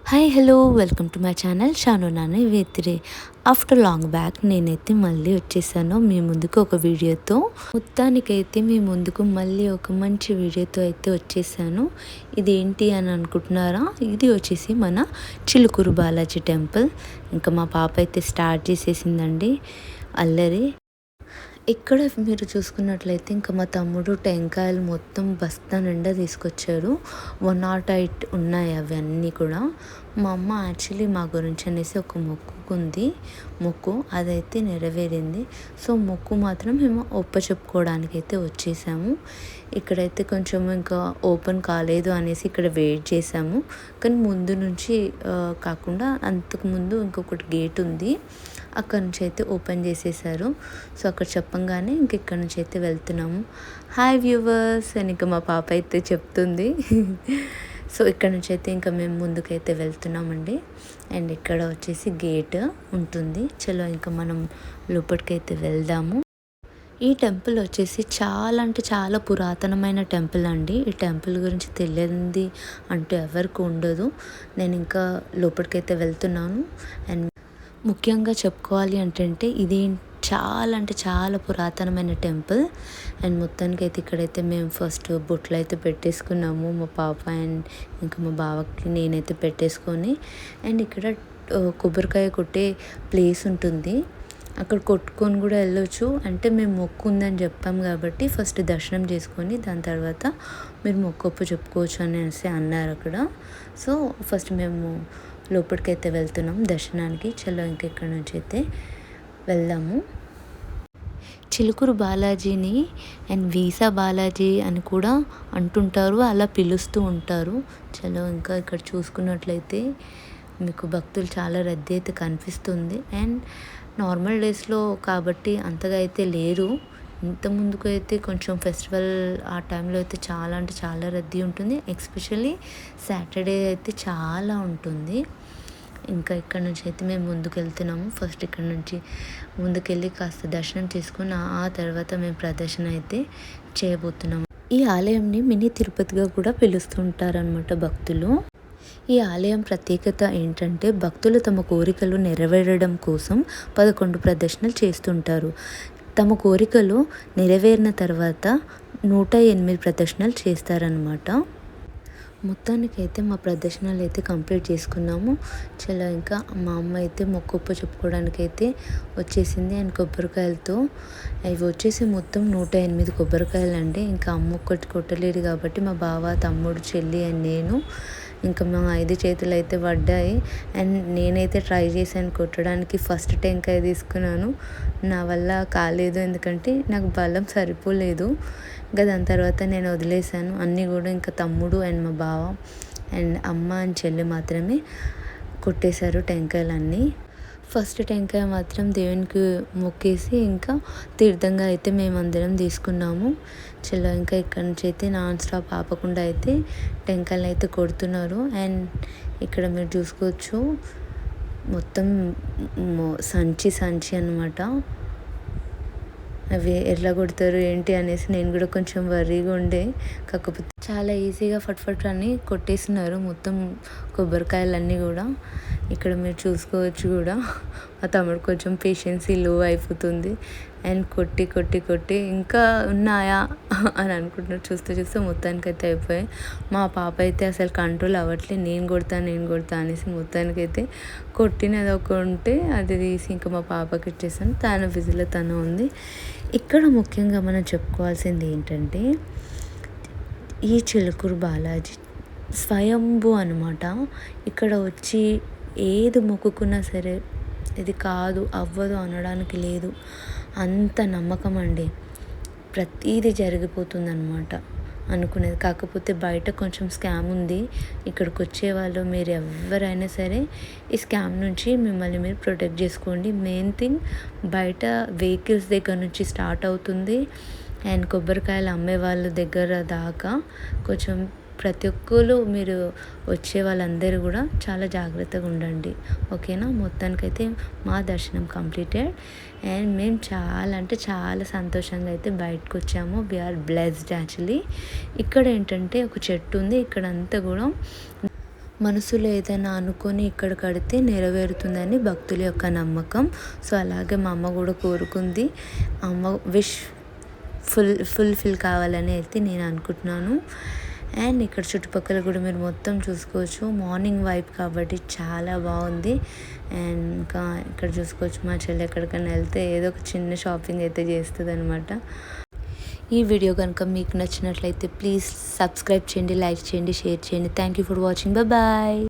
Hi hello welcome to my channel Shanu Nani వేతిరే. After long back నేనైతే మళ్ళీ వచ్చేసాను మీ ముందుకు ఒక వీడియోతో. మొత్తానికైతే మీ ముందుకు మళ్ళీ ఒక మంచి వీడియోతో అయితే వచ్చేసాను. ఇదేంటి అని అనుకుంటున్నారా? ఇది వచ్చేసి మన చిలుకూరు బాలాజీ టెంపుల్. ఇంకా మా పాప అయితే స్టార్ట్ చేసేసిందండి అల్లరి. ఇక్కడ మీరు చూసుకున్నట్లయితే ఇంకా మా తమ్ముడు టెంకాయలు మొత్తం బస్తా నిండా తీసుకొచ్చారు. 108 ఉన్నాయి అవన్నీ కూడా. మా అమ్మ యాక్చువల్లీ మా గురించి అనేసి ఒక మొక్కు అదైతే నెరవేరింది. సో మొక్కు మాత్రం మేము చెప్పుకోవడానికి అయితే వచ్చేసాము. ఇక్కడైతే కొంచెం ఇంకా ఓపెన్ కాలేదు అనేసి ఇక్కడ వెయిట్ చేసాము. కానీ ముందు నుంచి కాకుండా అంతకుముందు ఇంకొకటి గేట్ ఉంది, అక్కడ నుంచి అయితే ఓపెన్ చేసేసారు. సో అక్కడ చెప్పంగానే ఇంక ఇక్కడ నుంచి అయితే వెళ్తున్నాము. హాయ్ వ్యూవర్స్ అని ఇంకా మా పాప అయితే చెప్తుంది. సో ఇక్కడ నుంచి అయితే ఇంకా మేము ముందుకైతే వెళ్తున్నామండి. అండ్ ఇక్కడ వచ్చేసి గేట్ ఉంటుంది. చలో ఇంకా మనం లోపలికైతే వెళ్దాము. ఈ టెంపుల్ వచ్చేసి చాలా అంటే చాలా పురాతనమైన టెంపుల్ అండి. ఈ టెంపుల్ గురించి తెలియంది అంటూ ఎవరికి ఉండదు. నేను ఇంకా లోపలికైతే వెళ్తున్నాను. అండ్ ముఖ్యంగా చెప్పుకోవాలి అంటే ఇది చాలా అంటే చాలా పురాతనమైన టెంపుల్. అండ్ మొత్తానికి అయితే ఇక్కడైతే మేము ఫస్ట్ బొట్లు అయితే పెట్టేసుకున్నాము, మా పాప అండ్ ఇంకా మా బావకి నేనైతే పెట్టేసుకొని. అండ్ ఇక్కడ కొబ్బరికాయ కొట్టే ప్లేస్ ఉంటుంది, అక్కడ కొట్టుకొని కూడా వెళ్ళొచ్చు. అంటే మేము మొక్కు ఉందని చెప్పాం కాబట్టి ఫస్ట్ దర్శనం చేసుకొని దాని తర్వాత మీరు మొక్కు చెప్పుకోవచ్చు అనేసి అన్నారు అక్కడ. సో ఫస్ట్ మేము లోపలికైతే వెళ్తున్నాం దర్శనానికి. చలో ఇంకా ఇక్కడ నుంచి అయితే వెళ్దాము. చిలుకూరు బాలాజీని అండ్ వీసా బాలాజీ అని కూడా అంటుంటారు, అలా పిలుస్తూ ఉంటారు. చలో ఇంకా ఇక్కడ చూసుకున్నట్లయితే మీకు భక్తులు చాలా రద్దీ అయితే కనిపిస్తుంది. అండ్ నార్మల్ డేస్లో కాబట్టి అంతగా అయితే లేరు. ఇంత ముందుకు అయితే కొంచెం ఫెస్టివల్ ఆ టైంలో అయితే చాలా అంటే చాలా రద్దీ ఉంటుంది. ఎస్పెషల్లీ సాటర్డే అయితే చాలా ఉంటుంది. ఇంకా ఇక్కడ నుంచి అయితే మేము ముందుకు వెళ్తున్నాము. ఫస్ట్ ఇక్కడ నుంచి ముందుకెళ్ళి కాస్త దర్శనం చేసుకుని ఆ తర్వాత మేము ప్రదర్శన అయితే చేయబోతున్నాము. ఈ ఆలయంని మినీ తిరుపతిగా కూడా పిలుస్తుంటారనమాట భక్తులు. ఈ ఆలయం ప్రత్యేకత ఏంటంటే భక్తులు తమ కోరికలు నెరవేరడం కోసం 11 ప్రదర్శనలు చేస్తుంటారు. తమ కోరికలు నెరవేరిన తర్వాత 108 ప్రదర్శనలు చేస్తారనమాట. మొత్తానికైతే మా ప్రదర్శనలు అయితే కంప్లీట్ చేసుకున్నాము. చాలా ఇంకా మా అమ్మ అయితే మొక్కు చెప్పుకోవడానికి అయితే వచ్చేసింది. అండ్ కొబ్బరికాయలతో అవి వచ్చేసి మొత్తం 108 కొబ్బరికాయలు అండి. ఇంకా అమ్మ ఒక్కటి కొట్టలేదు కాబట్టి మా బావ, తమ్ముడు, చెల్లి అండ్ నేను ఇంకా మా 5 చేతులు అయితే పడ్డాయి. అండ్ నేనైతే ట్రై చేశాను కొట్టడానికి. ఫస్ట్ టెంకాయ తీసుకున్నాను, నా వల్ల కాలేదు ఎందుకంటే నాకు బలం సరిపోలేదు. ఇంకా దాని తర్వాత నేను వదిలేసాను అన్నీ కూడా. ఇంకా తమ్ముడు అండ్ మా బావ అండ్ అమ్మ అండ్ చెల్లి మాత్రమే కొట్టేశారు టెంకాయలన్నీ. ఫస్ట్ టెంకాయ మాత్రం దేవునికి మొక్కేసి ఇంకా తీర్థంగా అయితే మేమందరం తీసుకున్నాము. చలో ఇంకా ఇక్కడ నుంచి అయితే నాన్ స్టాప్ ఆపకుండా అయితే టెంకాయలు అయితే కొడుతున్నారు. అండ్ ఇక్కడ మీరు చూసుకోవచ్చు మొత్తం సంచి అనమాట. అవి ఎట్లా కొడతారు ఏంటి అనేసి నేను కూడా కొంచెం వర్రీగా ఉండే. కాకపోతే చాలా ఈజీగా ఫట్ అని కొట్టేస్తున్నారు మొత్తం కొబ్బరికాయలన్నీ కూడా. ఇక్కడ మీరు చూసుకోవచ్చు కూడా మా తమ్ముడు కొంచెం పేషెన్సీ లో అయిపోతుంది. అండ్ కొట్టి ఇంకా ఉన్నాయా అని అనుకుంటున్నారు. చూస్తే మొత్తానికైతే అయిపోయాయి. మా పాప అయితే అసలు కంట్రోల్ అవ్వట్లేదు. నేను కొడతా అనేసి మొత్తానికైతే కొట్టినది ఒక ఉంటే అది తీసి ఇంకా మా పాపకి ఇచ్చేసాను. తన బిజీలో తను ఉంది. ఇక్కడ ముఖ్యంగా మనం చెప్పుకోవాల్సింది ఏంటంటే ఈ చిలుకూరు బాలాజీ స్వయంభూ అనమాట. ఇక్కడ వచ్చి ఏది మొక్కుకున్నా సరే ఇది కాదు అవ్వదు అనడానికి లేదు, అంత నమ్మకం అండి. ప్రతీది జరిగిపోతుంది అనమాట అనుకునేది. కాకపోతే బయట కొంచెం స్కామ్ ఉంది. ఇక్కడికి వచ్చేవాళ్ళు మీరు ఎవరైనా సరే ఈ స్కామ్ నుంచి మిమ్మల్ని మీరు ప్రొటెక్ట్ చేసుకోండి. మెయిన్ థింగ్ బయట వెహికల్స్ దగ్గర నుంచి స్టార్ట్ అవుతుంది అండ్ కొబ్బరికాయలు అమ్మే వాళ్ళ దగ్గర దాకా కొంచెం ప్రతి ఒక్కరు మీరు వచ్చే వాళ్ళందరూ కూడా చాలా జాగ్రత్తగా ఉండండి, ఓకేనా. మొత్తానికైతే మా దర్శనం కంప్లీటెడ్ అండ్ మేము చాలా అంటే చాలా సంతోషంగా అయితే బయటకు వచ్చాము. We are blessed actually. ఇక్కడ ఏంటంటే ఒక చెట్టు ఉంది, ఇక్కడ అంతా కూడా మనసులో ఏదైనా అనుకొని ఇక్కడ కడితే నెరవేరుతుందని భక్తుల యొక్క నమ్మకం. సో అలాగే మా అమ్మ కూడా కోరుకుంది. అమ్మ విష్ ఫుల్ఫిల్ కావాలని అయితే నేను అనుకుంటున్నాను. అండ్ ఇక్కడ చుట్టుపక్కల కూడా మీరు మొత్తం చూసుకోవచ్చు. మార్నింగ్ వైబ్ కాబట్టి చాలా బాగుంది. అండ్ ఇంకా ఇక్కడ చూసుకోవచ్చు మా చెల్లి ఎక్కడికైనా వెళ్తే ఏదో ఒక చిన్న షాపింగ్ అయితే చేస్తుంది అనమాట. ఈ వీడియో కనుక మీకు నచ్చినట్లయితే ప్లీజ్ సబ్స్క్రైబ్ చేయండి, లైక్ చేయండి, షేర్ చేయండి. Thank you for watching. Bye.